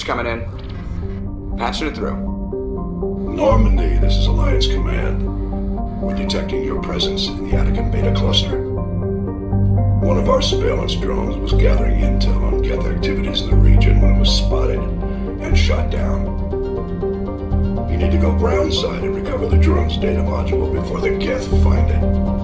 Message coming in. Patching it through. Normandy, this is Alliance Command. We're detecting your presence in the Attican Beta Cluster. One of our surveillance drones was gathering intel on Geth activities in the region when it was spotted and shot down. You need to go groundside and recover the drone's data module before the Geth find it.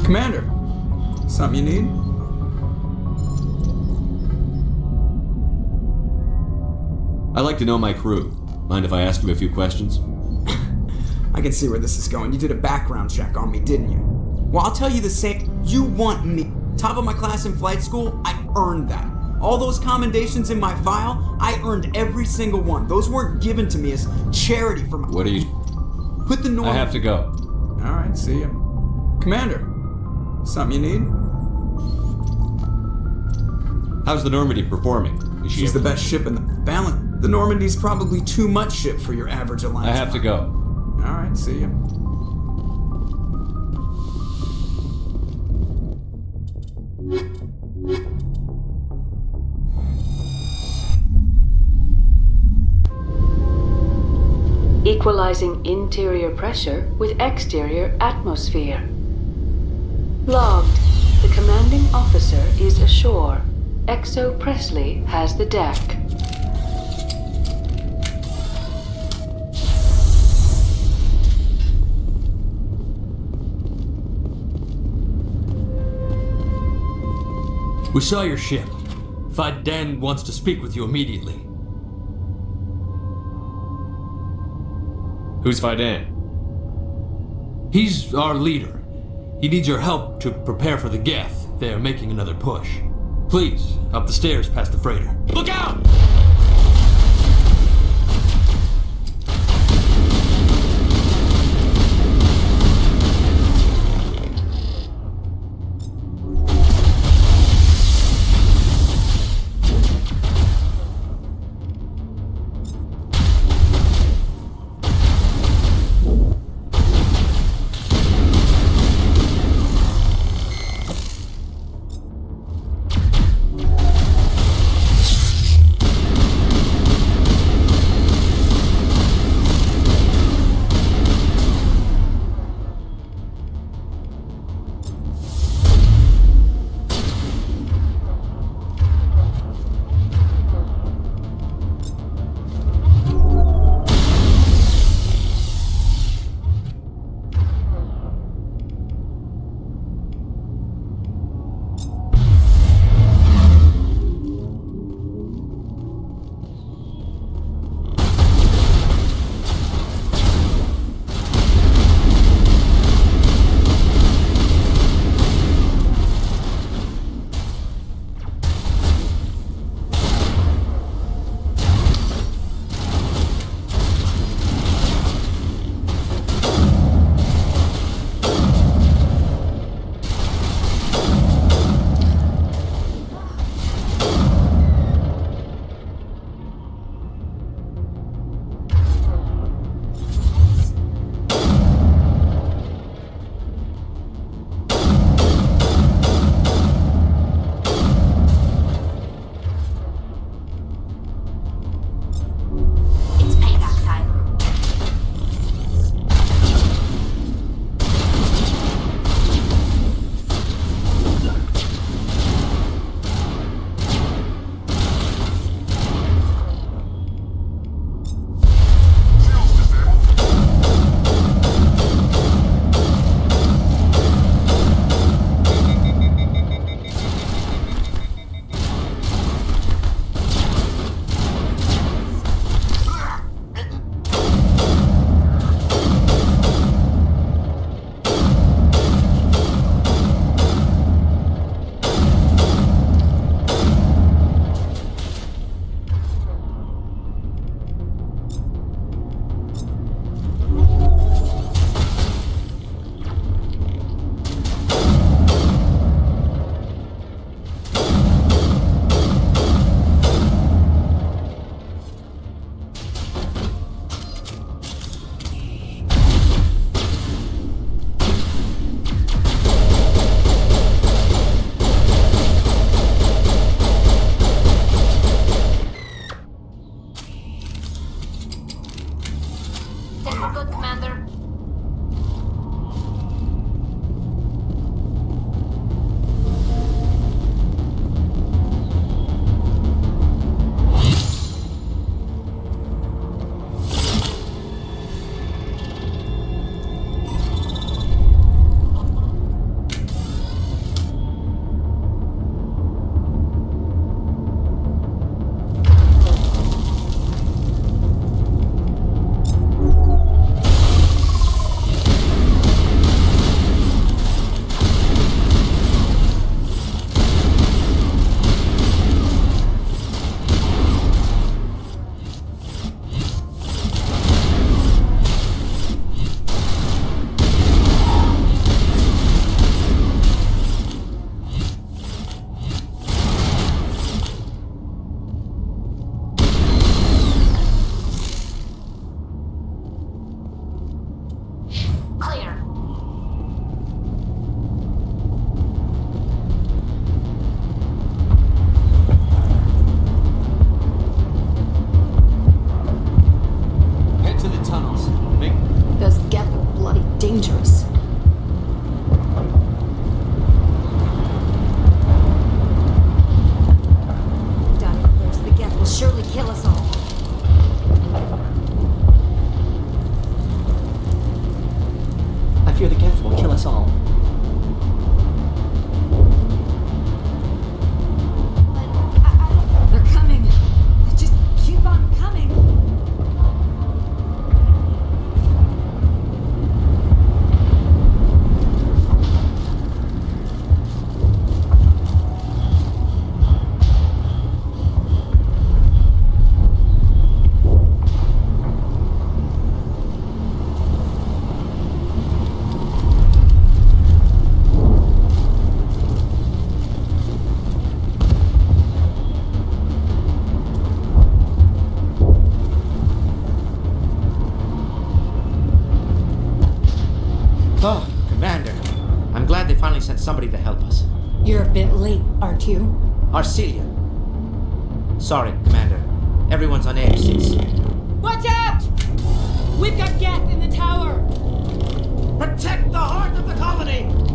Commander, something you need? I'd like to know my crew. Mind if I ask you a few questions? I can see where this is going. You did a background check on me, didn't you? Well, I'll tell you the same. You want me. Top of my class in flight school, I earned that. All those commendations in my file, I earned every single one. Those weren't given to me as charity for my... What are you... Put the normal... I have to go. Alright, see ya. Commander, something you need? How's the Normandy performing? Is She's the best ship in the balance. The Normandy's probably too much ship for your average Alliance. I have to go. Alright, see ya. equalizing interior pressure with exterior atmosphere. Logged. The commanding officer is ashore. Exo Presley has the deck. We saw your ship. Faden wants to speak with you immediately. Who's Faden? He's our leader. He needs your help to prepare for the Geth. They are making another push. Please, up the stairs past the freighter. Look out! Arcelia. Sorry, Commander. Everyone's on edge since... Watch out! We've got Geth in the tower! Protect the heart of the colony!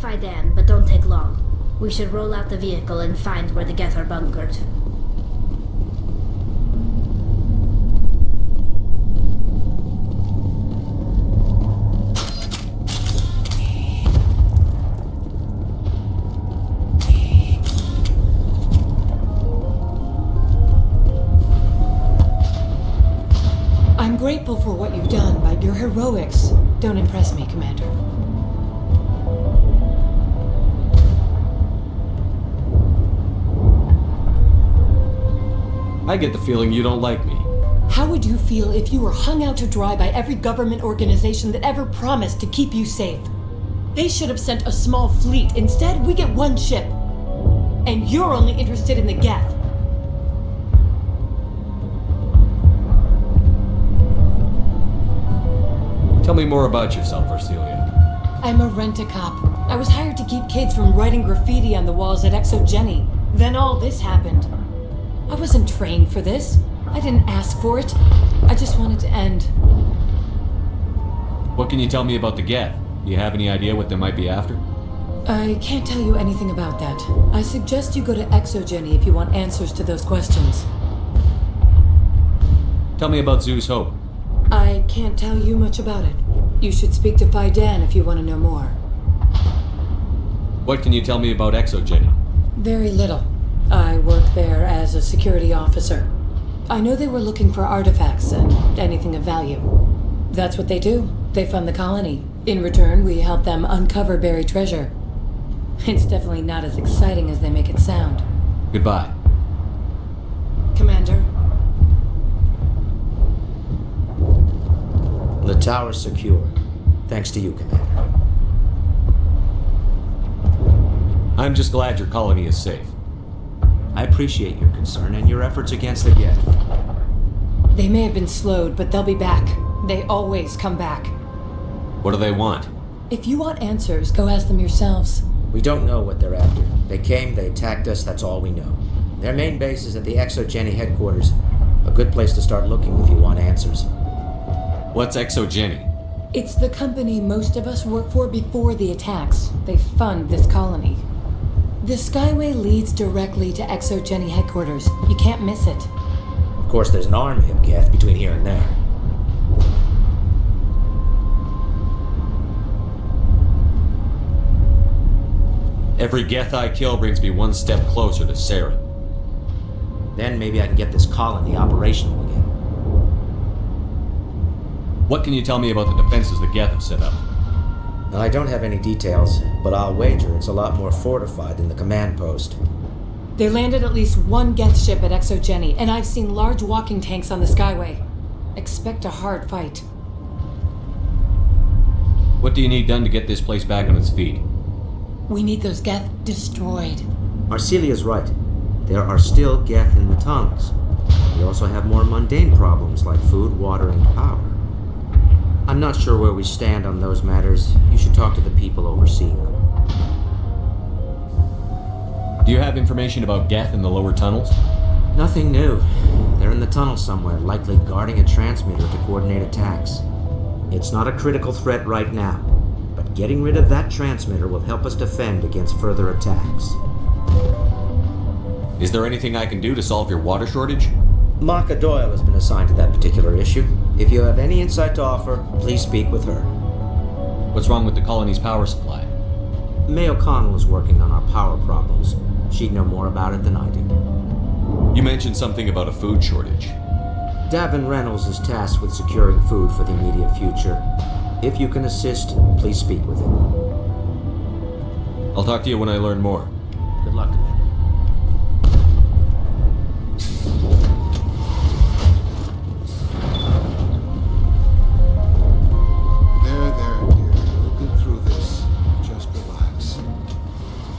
identify Dan, but don't take long. We should roll out the vehicle and find where the Geth are bunkered. I'm grateful for what you've done, but your heroics don't impress me, Commander. I get the feeling you don't like me. How would you feel if you were hung out to dry by every government organization that ever promised to keep you safe? They should have sent a small fleet. Instead, we get one ship. And you're only interested in the Geth. Tell me more about yourself, Arcelia. I'm a rent-a-cop. I was hired to keep kids from writing graffiti on the walls at Exogeny. Then all this happened. I wasn't trained for this. I didn't ask for it. I just wanted to end. What can you tell me about the Geth? Do you have any idea what they might be after? I can't tell you anything about that. I suggest you go to Exogeny if you want answers to those questions. Tell me about Zoo's Hope. I can't tell you much about it. You should speak to Pai Dan if you want to know more. What can you tell me about Exogeny? Very little. I work there as a security officer. I know they were looking for artifacts and anything of value. That's what they do. They fund the colony. In return, we help them uncover buried treasure. It's definitely not as exciting as they make it sound. Goodbye. Commander? The tower's secure. Thanks to you, Commander. I'm just glad your colony is safe. I appreciate your concern and your efforts against the Geth. They may have been slowed, but they'll be back. They always come back. What do they want? If you want answers, go ask them yourselves. We don't know what they're after. They came, they attacked us, that's all we know. Their main base is at the Exogeny headquarters. A good place to start looking if you want answers. What's Exogeny? It's the company most of us work for before the attacks. They fund this colony. The Skyway leads directly to Exogeny headquarters. You can't miss it. Of course, there's an army of Geth between here and there. Every Geth I kill brings me one step closer to Saren. Then maybe I can get this colony operational again. What can you tell me about the defenses the Geth have set up? I don't have any details, but I'll wager it's a lot more fortified than the command post. They landed at least one Geth ship at Exogeny, and I've seen large walking tanks on the Skyway. Expect a hard fight. What do you need done to get this place back on its feet? We need those Geth destroyed. Arcelia's right. There are still Geth in the tunnels. We also have more mundane problems like food, water, and power. I'm not sure where we stand on those matters. You should talk to the people overseeing them. Do you have information about Geth in the lower tunnels? Nothing new. They're in the tunnel somewhere, likely guarding a transmitter to coordinate attacks. It's not a critical threat right now, but getting rid of that transmitter will help us defend against further attacks. Is there anything I can do to solve your water shortage? Maka Doyle has been assigned to that particular issue. If you have any insight to offer, please speak with her. What's wrong with the colony's power supply? May O'Connell is working on our power problems. She'd know more about it than I do. You mentioned something about a food shortage. Davin Reynolds is tasked with securing food for the immediate future. If you can assist, please speak with him. I'll talk to you when I learn more. Good luck, Commander.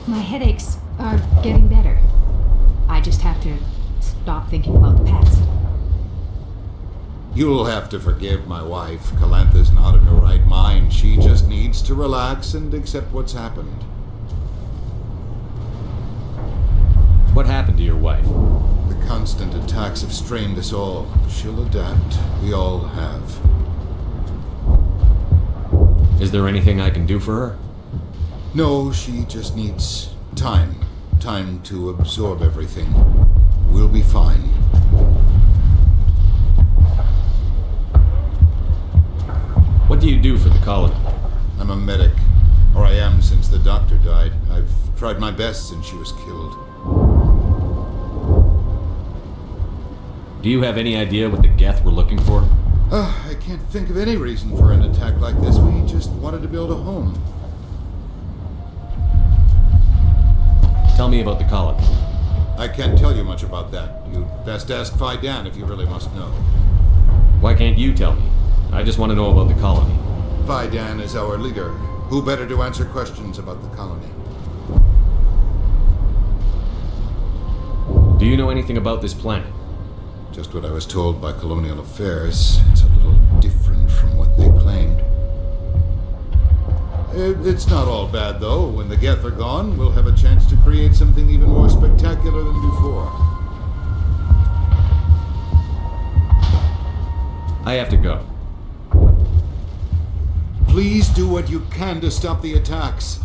My headaches are getting better. I just have to stop thinking about the past. You'll have to forgive my wife. Calantha's not in her right mind. She just needs to relax and accept what's happened. What happened to your wife? The constant attacks have strained us all. She'll adapt. We all have. Is there anything I can do for her? No, she just needs time. Time to absorb everything. We'll be fine. What do you do for the colony? I'm a medic. Or I am since the doctor died. I've tried my best since she was killed. Do you have any idea what the Geth were looking for? I can't think of any reason for an attack like this. We just wanted to build a home. Tell me about the colony. I can't tell you much about that. You'd best ask Phi Dan if you really must know. Why can't you tell me? I just want to know about the colony. Phi Dan is our leader. Who better to answer questions about the colony? Do you know anything about this planet? Just what I was told by Colonial Affairs. It's a little different from what they claimed. It's not all bad, though. When the Geth are gone, we'll have a chance to create something even more spectacular than before. I have to go. Please do what you can to stop the attacks.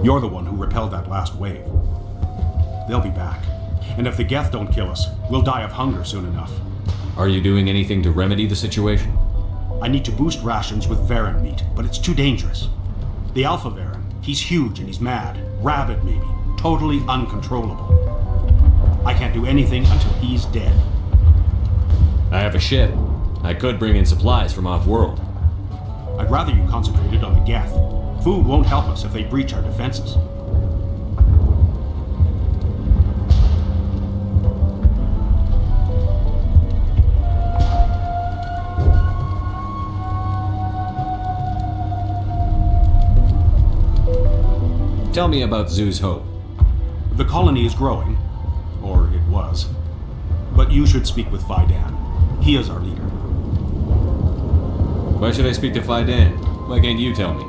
You're the one who repelled that last wave. They'll be back. And if the Geth don't kill us, we'll die of hunger soon enough. Are you doing anything to remedy the situation? I need to boost rations with Varen meat, but it's too dangerous. The Alpha Varen, he's huge and he's mad. Rabid, maybe. Totally uncontrollable. I can't do anything until he's dead. I have a ship. I could bring in supplies from off-world. I'd rather you concentrated on the Geth. Food won't help us if they breach our defenses. Tell me about Zoo's Hope. The colony is growing. Or it was. But you should speak with Fidan. He is our leader. Why should I speak to Fidan? Why can't you tell me?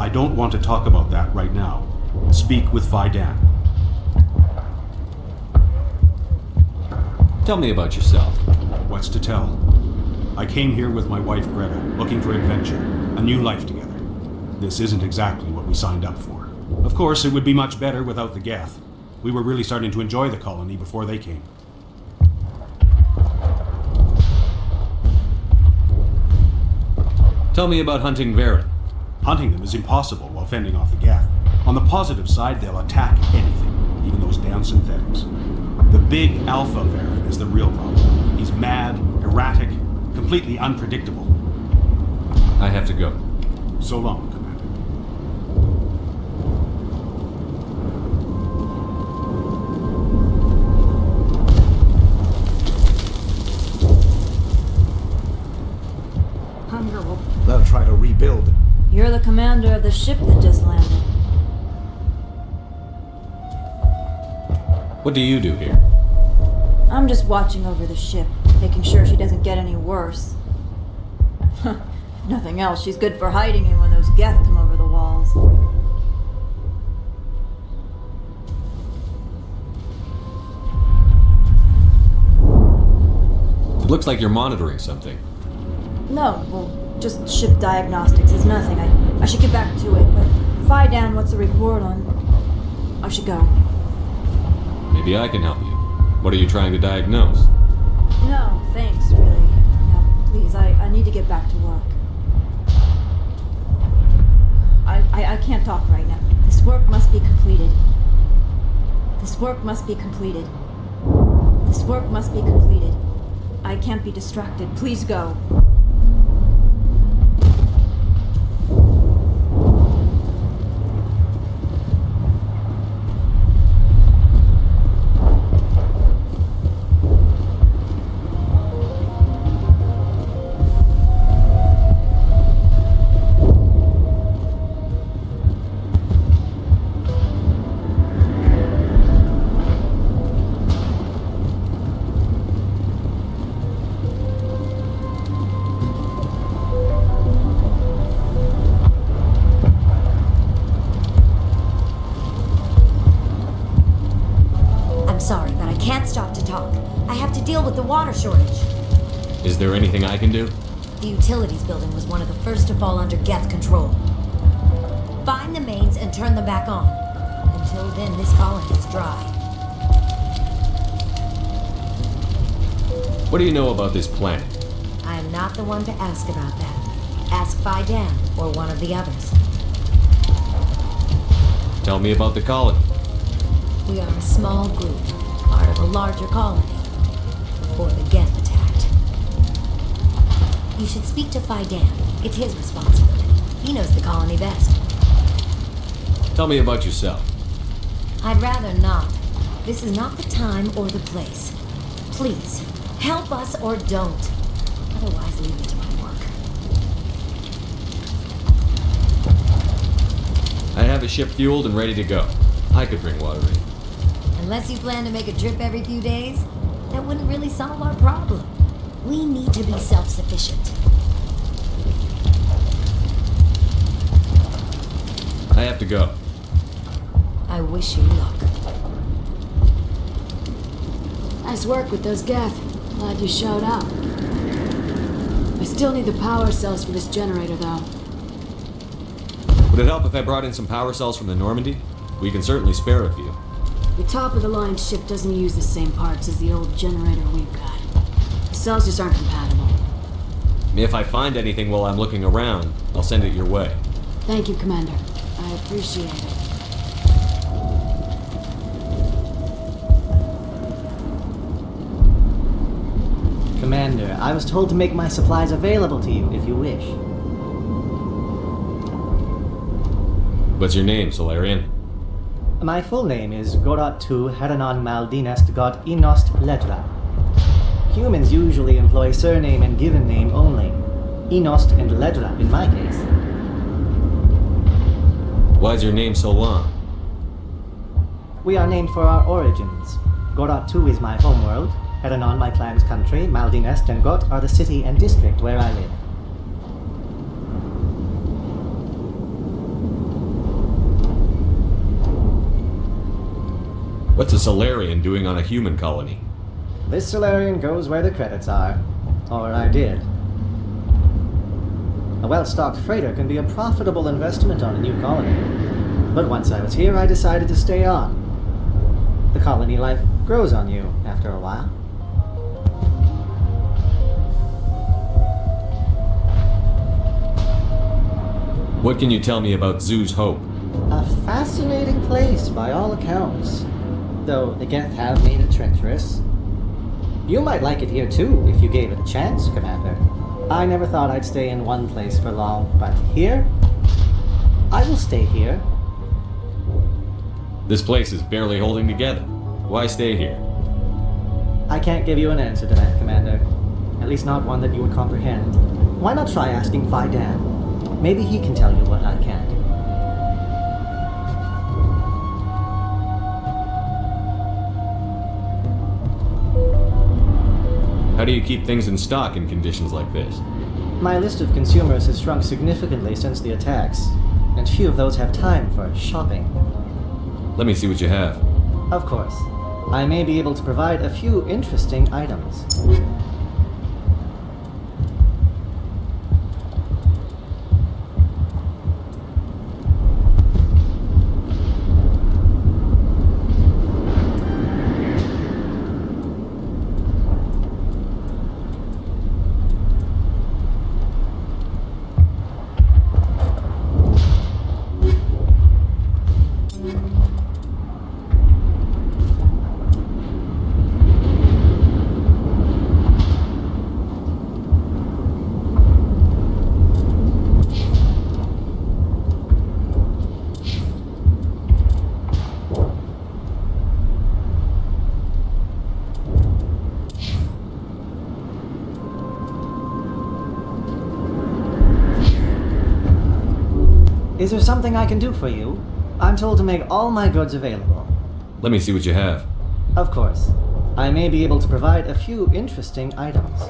I don't want to talk about that right now. Speak with Fidan. Tell me about yourself. What's to tell? I came here with my wife Greta, looking for adventure, a new life together. This isn't exactly what we signed up for. Of course, it would be much better without the Geth. We were really starting to enjoy the colony before they came. Tell me about hunting Varen. Hunting them is impossible while fending off the Geth. On the positive side, they'll attack anything, even those damn synthetics. The big Alpha Varen is the real problem. He's mad, erratic, completely unpredictable. I have to go. So long, Commander. Hunger will... They'll try to rebuild. You're the commander of the ship that just landed. What do you do here? I'm just watching over the ship, making sure she doesn't get any worse. If nothing else, she's good for hiding in when those Geth come over the walls. It looks like you're monitoring something. No, well, just ship diagnostics is nothing. I should get back to it, but Fidan wants a report on... I should go. Maybe I can help you. What are you trying to diagnose? No, thanks, really. No, please, I need to get back to work. I can't talk right now. This work must be completed. This work must be completed. This work must be completed. I can't be distracted. Please go. Shortage. Is there anything I can do? The utilities building was one of the first to fall under Geth control. Find the mains and turn them back on. Until then, this colony is dry. What do you know about this planet? I am not the one to ask about that. Ask Fidan or one of the others. Tell me about the colony. We are a small group, part of a larger colony. Before the Geth attacked. You should speak to Fidan. It's his responsibility. He knows the colony best. Tell me about yourself. I'd rather not. This is not the time or the place. Please, help us or don't. Otherwise, leave me to my work. I have a ship fueled and ready to go. I could bring water in. Unless you plan to make a trip every few days, that wouldn't really solve our problem. We need to be self-sufficient. I have to go. I wish you luck. Nice work with those Geth. Glad you showed up. I still need the power cells for this generator, though. Would it help if I brought in some power cells from the Normandy? We can certainly spare a few. The top-of-the-line ship doesn't use the same parts as the old generator we've got. The cells just aren't compatible. If I find anything while I'm looking around, I'll send it your way. Thank you, Commander. I appreciate it. Commander, I was told to make my supplies available to you if you wish. What's your name, Solarian? My full name is Gorat tu Heranon Maldinest God Inost Ledra. Humans usually employ surname and given name only. Inost and Ledra in my case. Why's your name so long? We are named for our origins. Gorat tu is my homeworld, Heranon my clan's country, Maldinest and Got are the city and district where I live. What's a Solarian doing on a human colony? This Solarian goes where the credits are. Or I did. A well-stocked freighter can be a profitable investment on a new colony. But once I was here, I decided to stay on. The colony life grows on you after a while. What can you tell me about Zoo's Hope? A fascinating place by all accounts. Though the Geth have made it treacherous. You might like it here too, if you gave it a chance, Commander. I never thought I'd stay in one place for long, but here? I will stay here. This place is barely holding together. Why stay here? I can't give you an answer to that, Commander. At least not one that you would comprehend. Why not try asking Fidan? Maybe he can tell you what I can't. How do you keep things in stock in conditions like this? My list of consumers has shrunk significantly since the attacks, and few of those have time for shopping. Let me see what you have. Of course. I may be able to provide a few interesting items. Is there something I can do for you? I'm told to make all my goods available. Let me see what you have. Of course. I may be able to provide a few interesting items.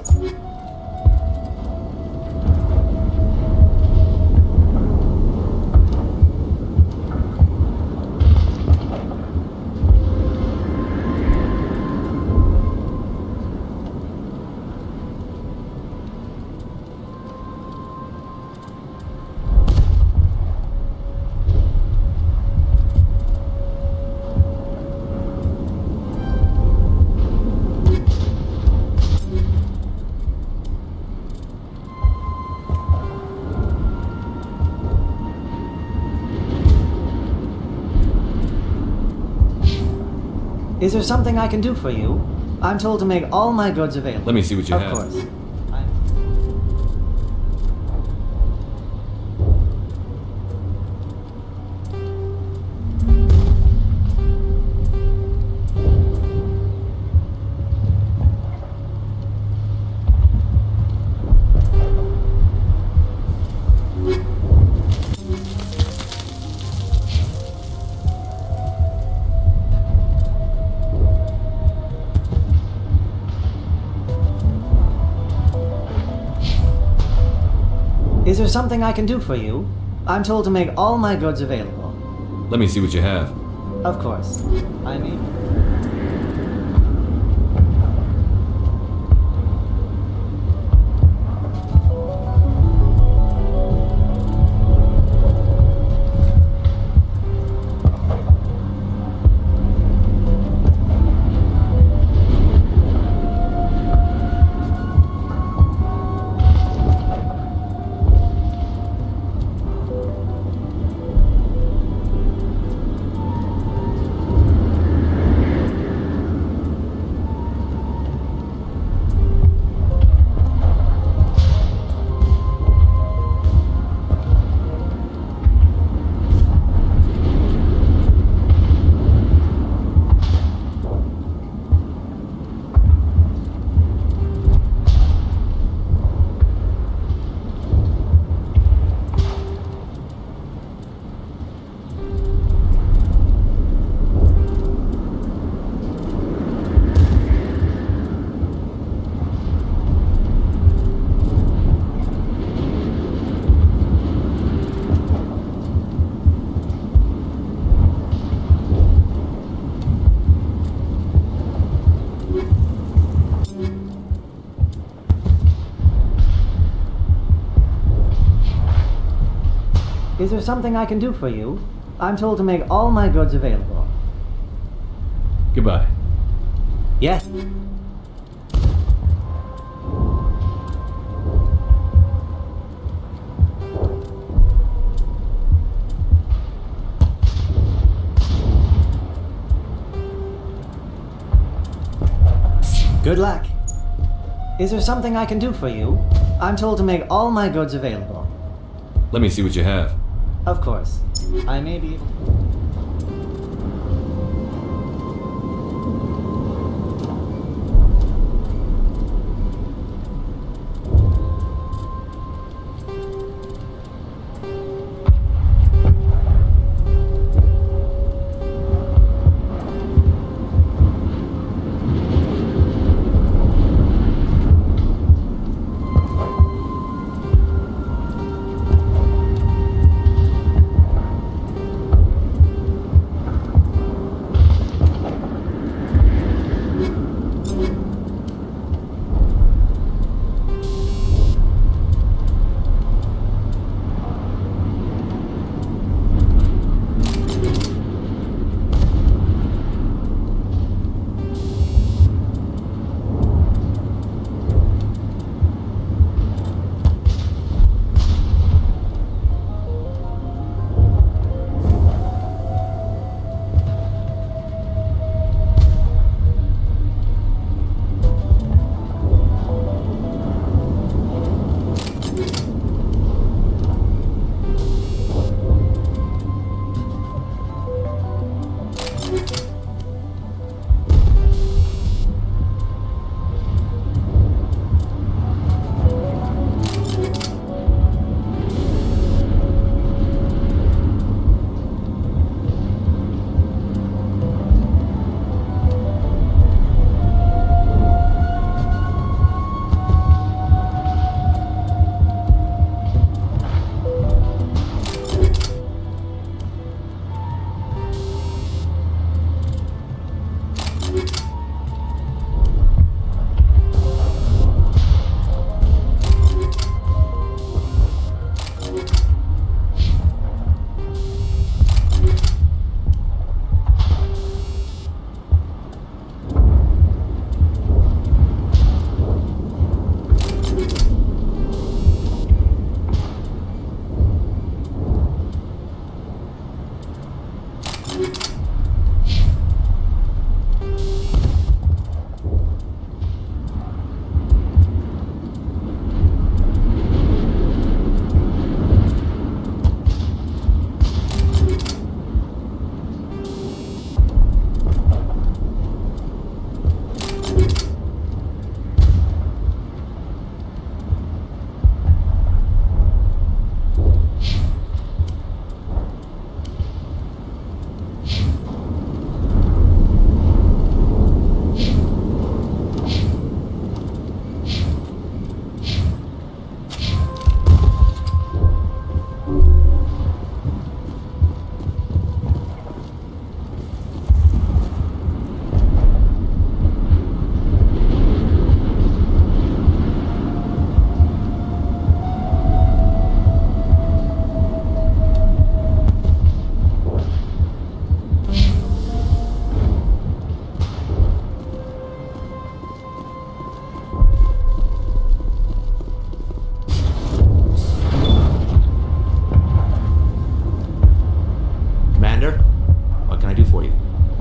Is there something I can do for you? I'm told to make all my goods available. Let me see what you have. Of course. Is there something I can do for you? I'm told to make all my goods available. Let me see what you have. Of course. I mean... Is there something I can do for you? I'm told to make all my goods available. Goodbye. Yes. Good luck. Is there something I can do for you? I'm told to make all my goods available. Let me see what you have. Of course. I may be able...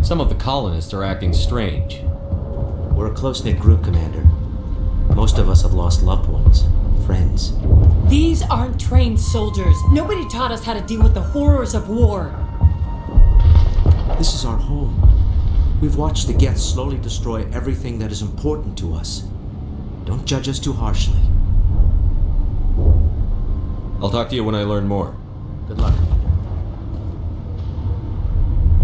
Some of the colonists are acting strange. We're a close-knit group, Commander. Most of us have lost loved ones, friends. These aren't trained soldiers. Nobody taught us how to deal with the horrors of war. This is our home. We've watched the Geth slowly destroy everything that is important to us. Don't judge us too harshly. I'll talk to you when I learn more. Good luck, Commander.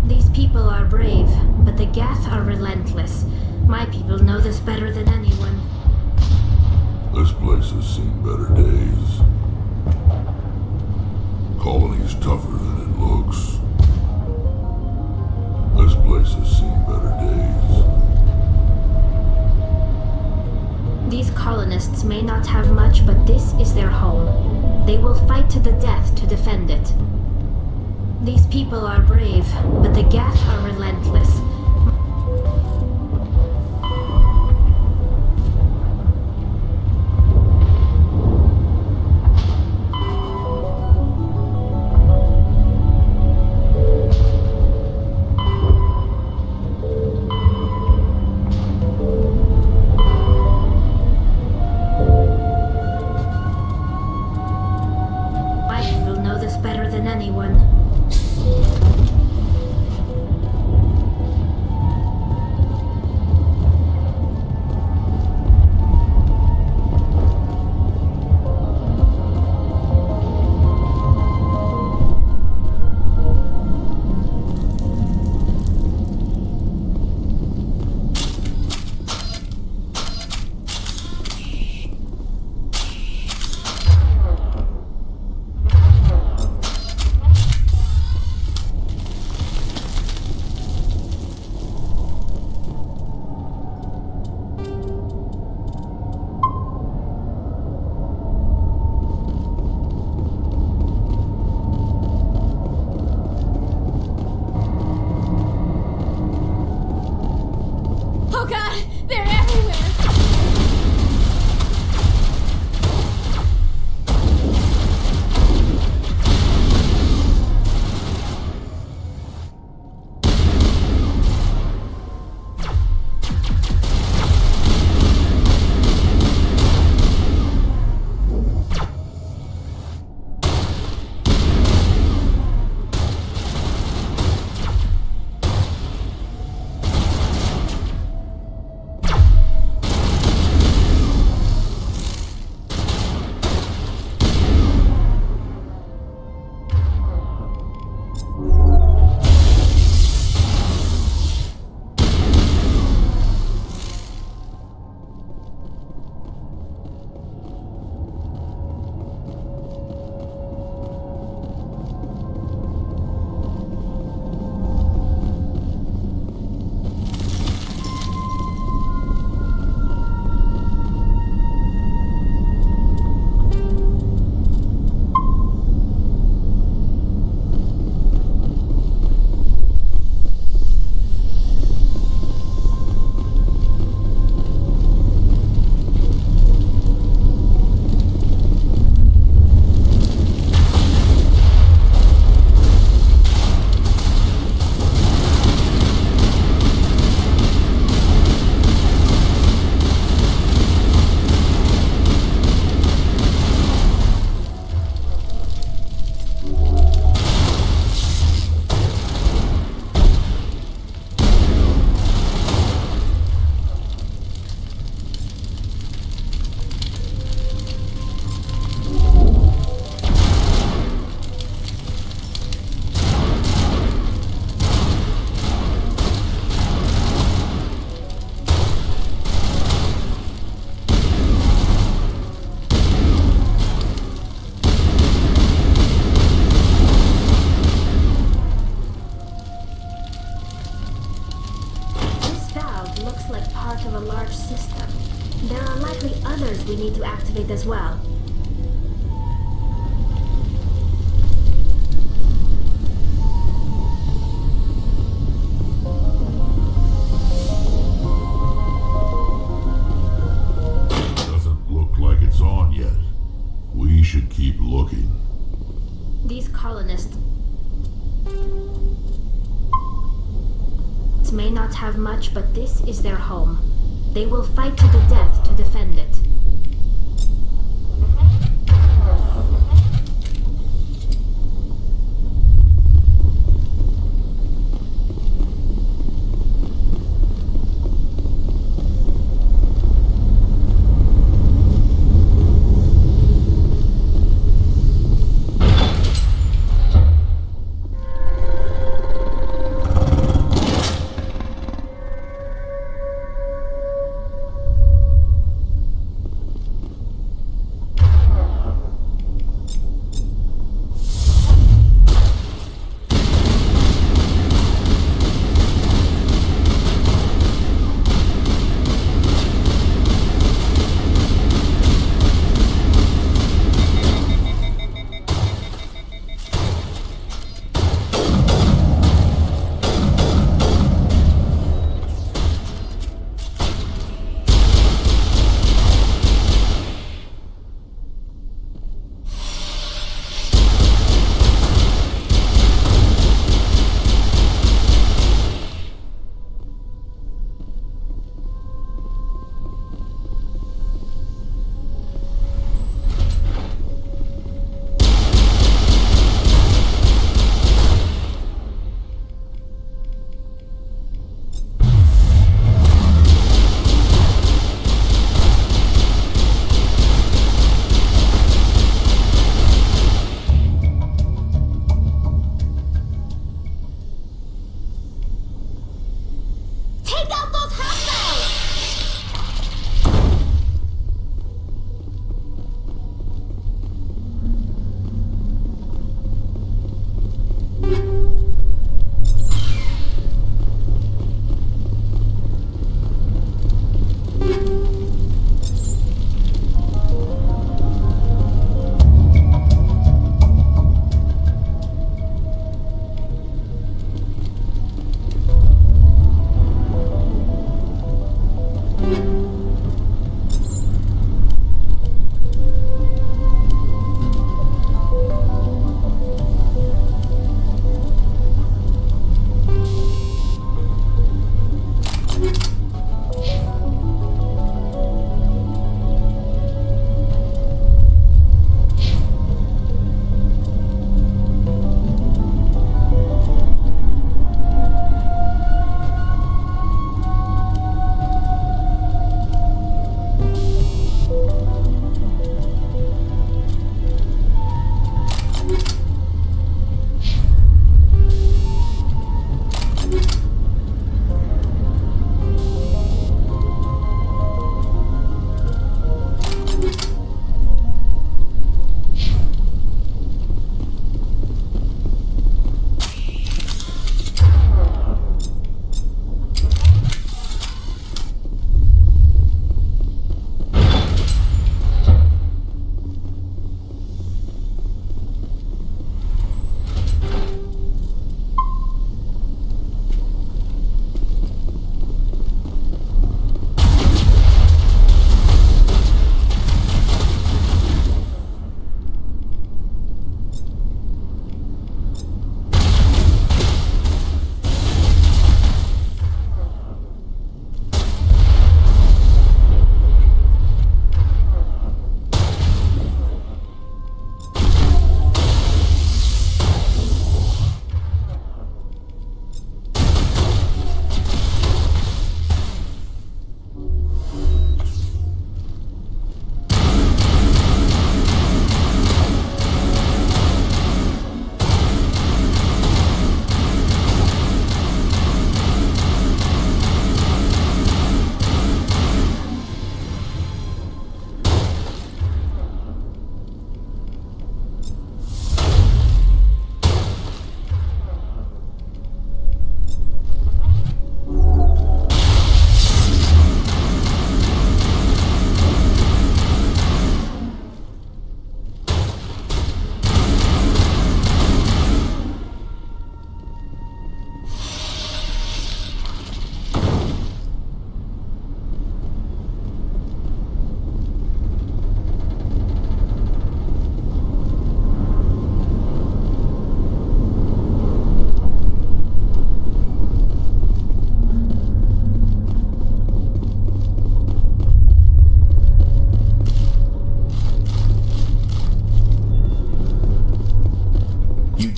These people are brave, but the Geth are relentless. My people know this better than anyone. This place has seen better days. Colony's tougher than it looks. This place has seen better days. These colonists may not have much, but this is their home. They will fight to the death to defend it. These people are brave, but the Geth are relentless. As well. Doesn't look like it's on yet. We should keep looking. These colonists may not have much, but this is their home. They will fight to the death to defend it.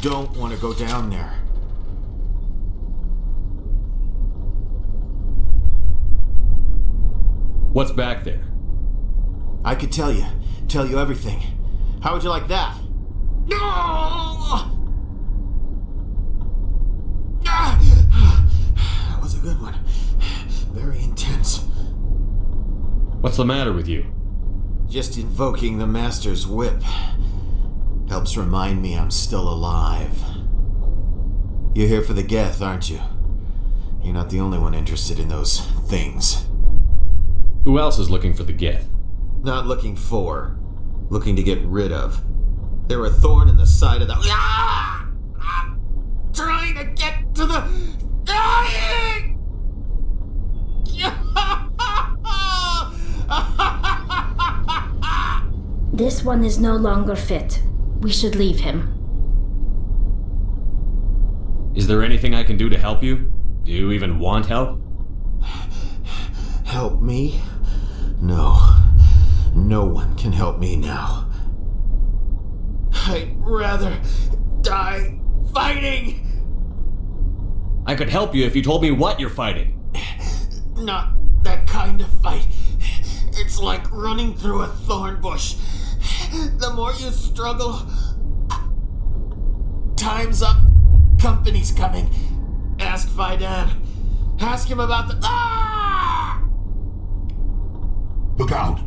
don't want to go down there. What's back there? I could tell you everything. How would you like that? No! That was a good one. Very intense. What's the matter with you? Just invoking the Master's whip helps remind me I'm still alive. You're here for the Geth, aren't you? You're not the only one interested in those things. Who else is looking for the Geth? Not looking for. Looking to get rid of. They're a thorn in the side of the... Ah! I'm trying to get to the... Dying! This one is no longer fit. We should leave him. Is there anything I can do to help you? Do you even want help? Help me? No. No one can help me now. I'd rather die fighting! I could help you if you told me what you're fighting. Not that kind of fight. It's like running through a thorn bush. The more you struggle... Time's up. Company's coming. Ask Faidan. Ask him about the... Ah! Look out!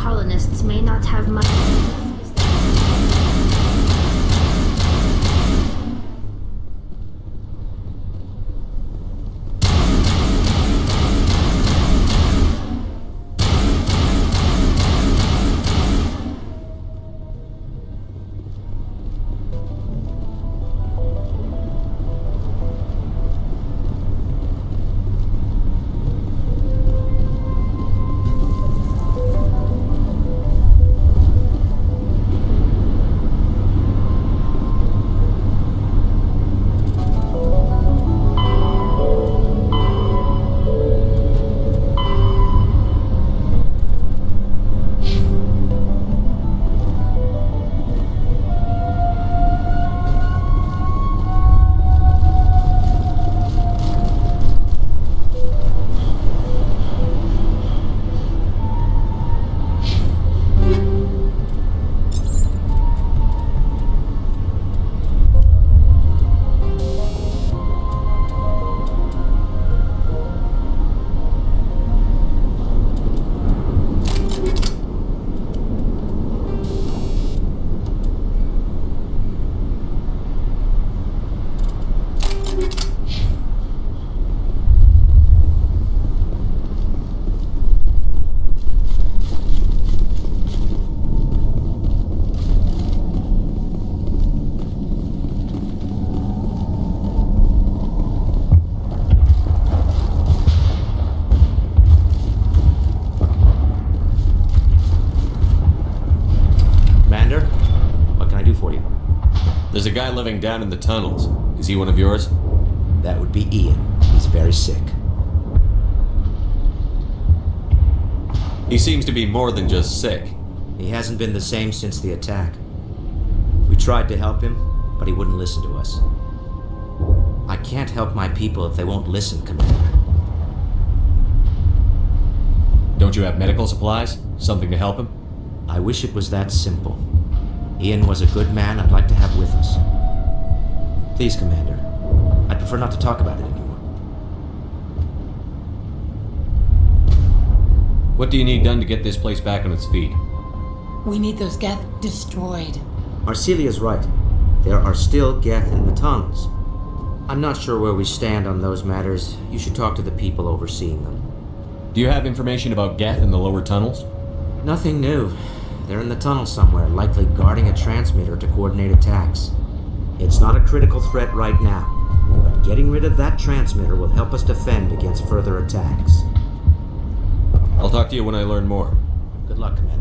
colonists may not have much. There's a guy living down in the tunnels. Is he one of yours? That would be Ian. He's very sick. He seems to be more than just sick. He hasn't been the same since the attack. We tried to help him, but he wouldn't listen to us. I can't help my people if they won't listen, Commander. Don't you have medical supplies? Something to help him? I wish it was that simple. Ian was a good man I'd like to have with us. Please, Commander. I'd prefer not to talk about it anymore. What do you need done to get this place back on its feet? We need those Geth destroyed. Arcelia's right. There are still Geth in the tunnels. I'm not sure where we stand on those matters. You should talk to the people overseeing them. Do you have information about Geth in the lower tunnels? Nothing new. They're in the tunnel somewhere, likely guarding a transmitter to coordinate attacks. It's not a critical threat right now, but getting rid of that transmitter will help us defend against further attacks. I'll talk to you when I learn more. Good luck, Commander.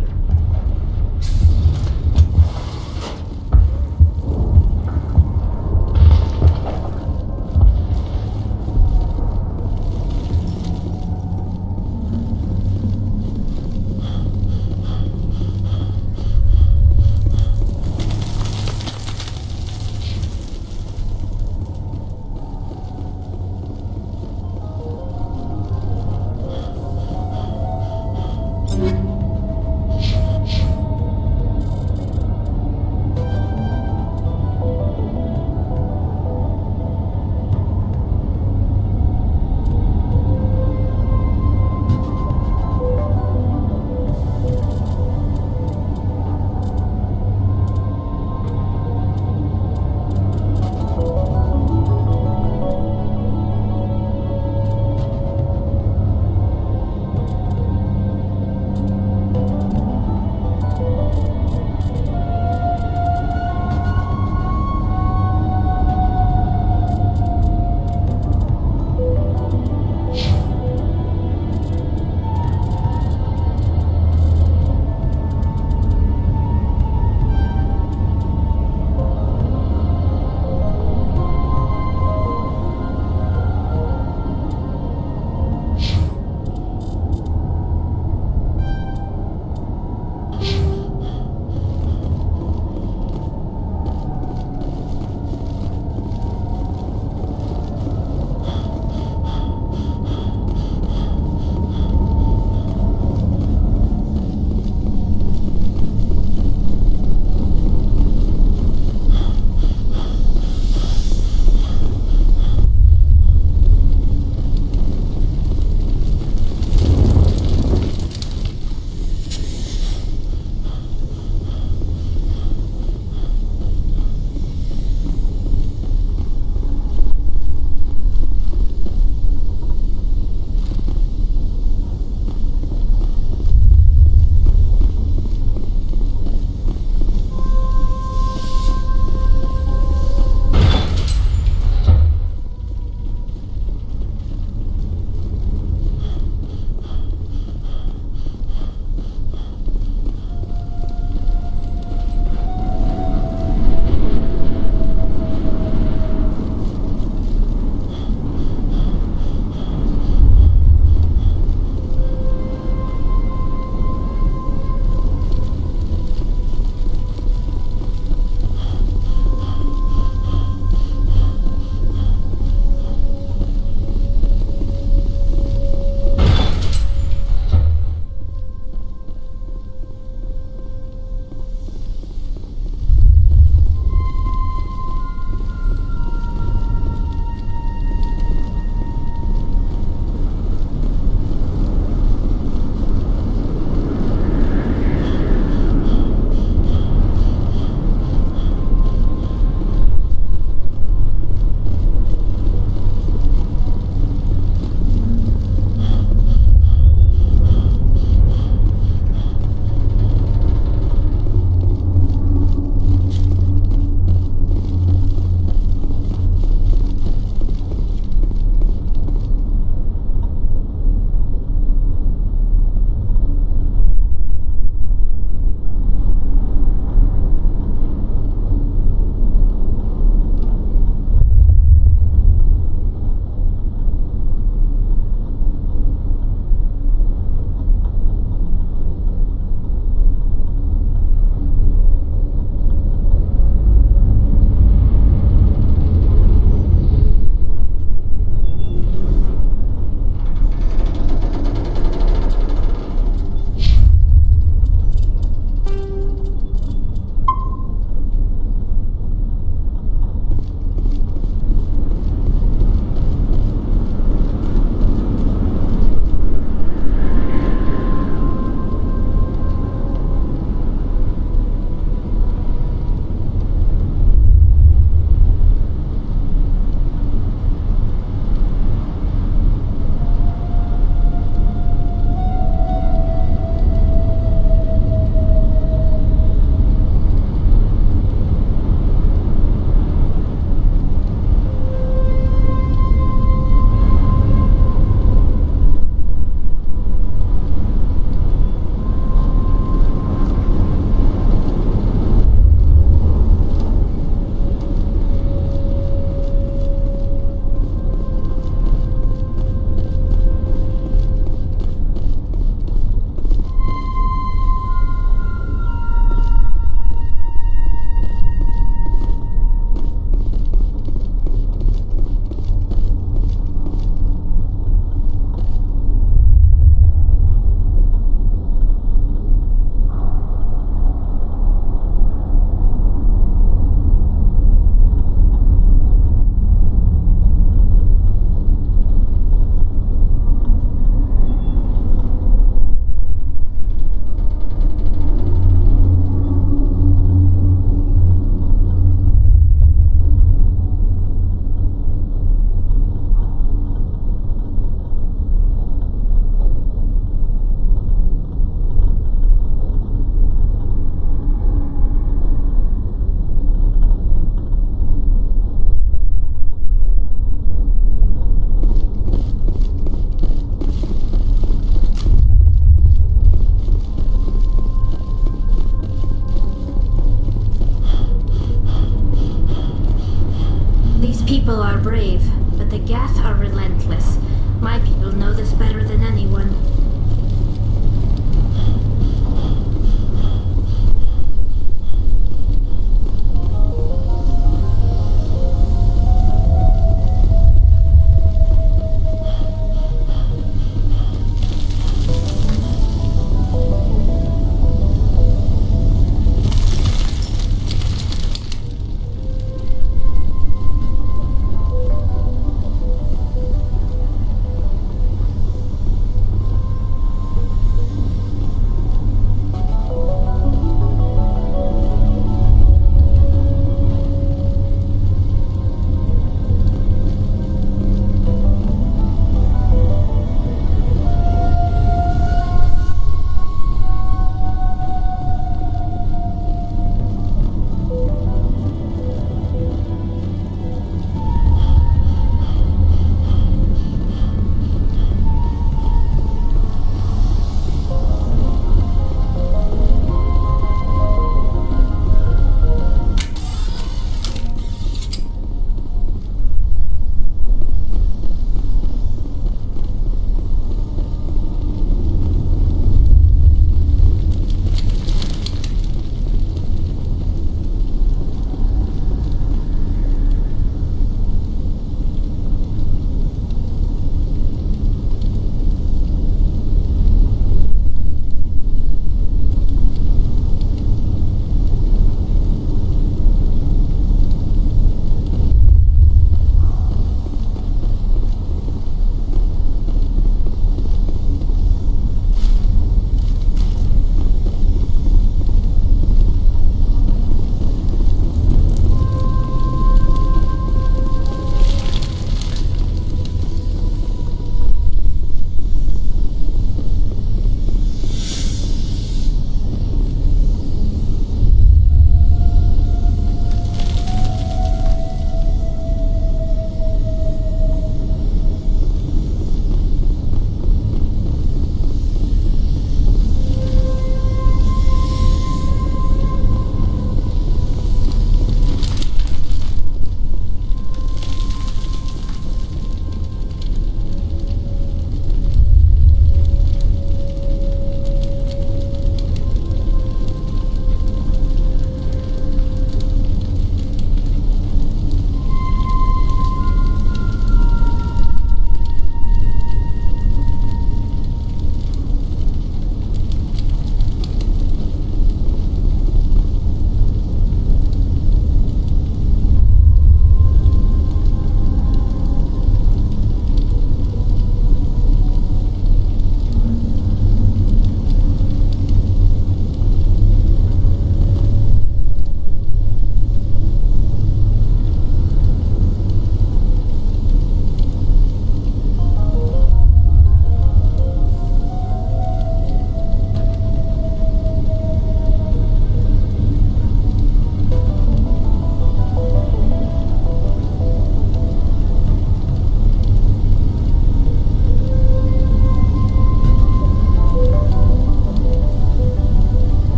people are brave, but the Geth are relentless. My people know this better than anyone.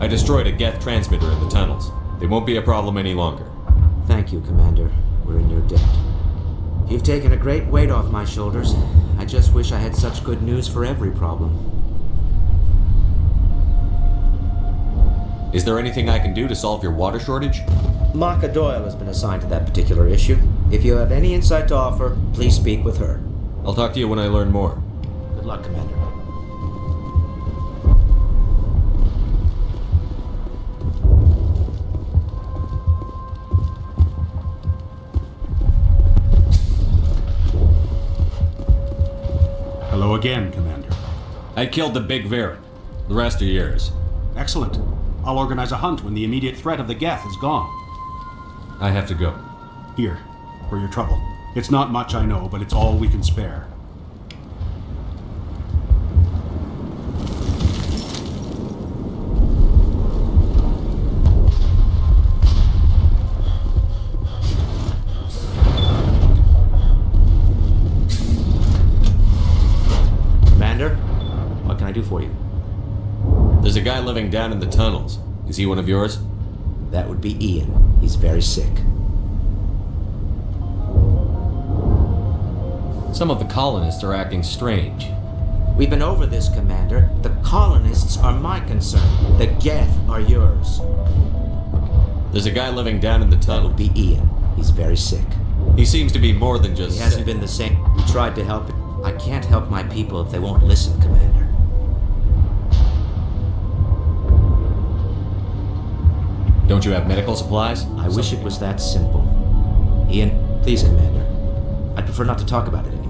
I destroyed a Geth transmitter in the tunnels. They won't be a problem any longer. Thank you, Commander. We're in your debt. You've taken a great weight off my shoulders. I just wish I had such good news for every problem. Is there anything I can do to solve your water shortage? Maka Doyle has been assigned to that particular issue. If you have any insight to offer, please speak with her. I'll talk to you when I learn more. Good luck, Commander. Hello again, Commander. I killed the big Varren. The rest are yours. Excellent. I'll organize a hunt when the immediate threat of the Geth is gone. I have to go. Here, for your trouble. It's not much, I know, but it's all we can spare. Commander, what can I do for you? There's a guy living down in the tunnels. Is he one of yours? That would be Ian. He's very sick. Some of the colonists are acting strange. We've been over this, Commander. The colonists are my concern. The Geth are yours. There's a guy living down in the tunnel. That'll be Ian. He's very sick. He seems to be more than just He hasn't been the same. We tried to help him. I can't help my people if they won't listen, Commander. Don't you have medical supplies? I wish it was that simple. Ian, please, Commander. I'd prefer not to talk about it anymore.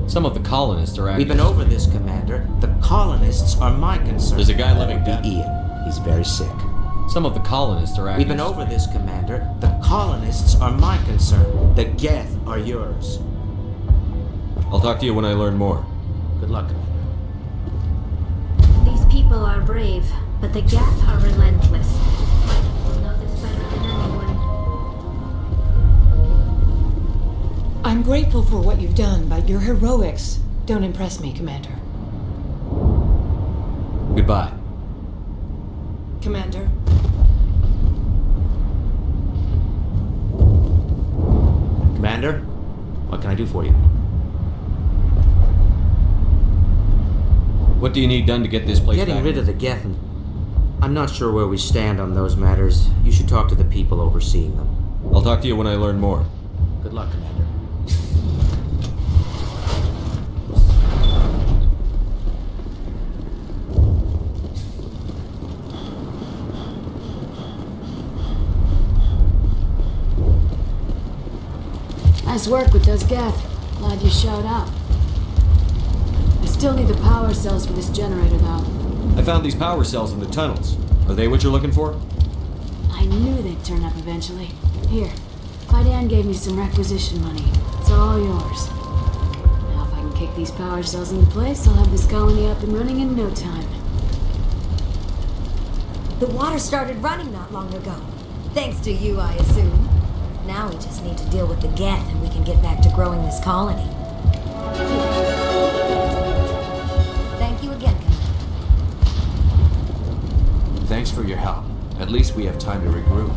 Some of the colonists are acting... We've been over this, Commander. The colonists are my concern. There's a guy living down... Ian. He's very sick. Some of the colonists are acting... We've been over this, Commander. The colonists are my concern. The Geth are yours. I'll talk to you when I learn more. Good luck, Commander. These people are brave, but the Geth are relentless. My people know this better than anyone. I'm grateful for what you've done, but your heroics don't impress me, Commander. Goodbye. Commander. Commander, what can I do for you? What do you need done to get this place Getting back? rid of the Geth. I'm not sure where we stand on those matters. You should talk to the people overseeing them. I'll talk to you when I learn more. Good luck, Commander. Nice work with those Geth. Glad you showed up. I still need the power cells for this generator, though. I found these power cells in the tunnels. Are they what you're looking for? I knew they'd turn up eventually. Here, Fidan gave me some requisition money. It's all yours. Now if I can kick these power cells into place, I'll have this colony up and running in no time. The water started running not long ago. Thanks to you, I assume. Now we just need to deal with the Geth and we can get back to growing this colony. Thank you again, Commander. Thanks for your help. At least we have time to regroup.